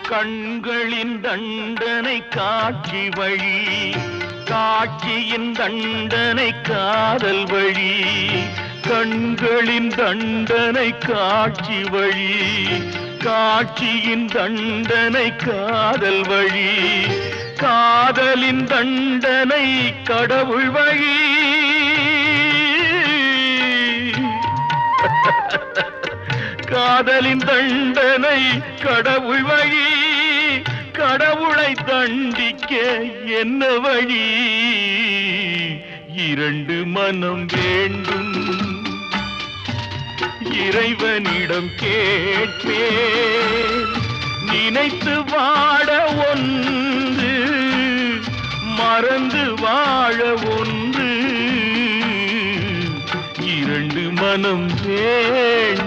கண்களின் தண்டனை காட்சி வழி, காட்சியின் தண்டனை காதல் வழி. கண்களின் தண்டனை காட்சி வழி, காட்சியின் தண்டனை காதல் வழி. காதலின் தண்டனை கடவுள் வழி. காதலின் தண்டனை கடவுள் வழி. கடவுளை தண்டிக்க என்ன வழி? இரண்டு மனம் வேண்டும், இறைவனிடம் கேட்பேன். நினைத்து வாழ ஒன்று, மறந்து வாழ ஒன்று. இரண்டு மனம் வேண்டும்.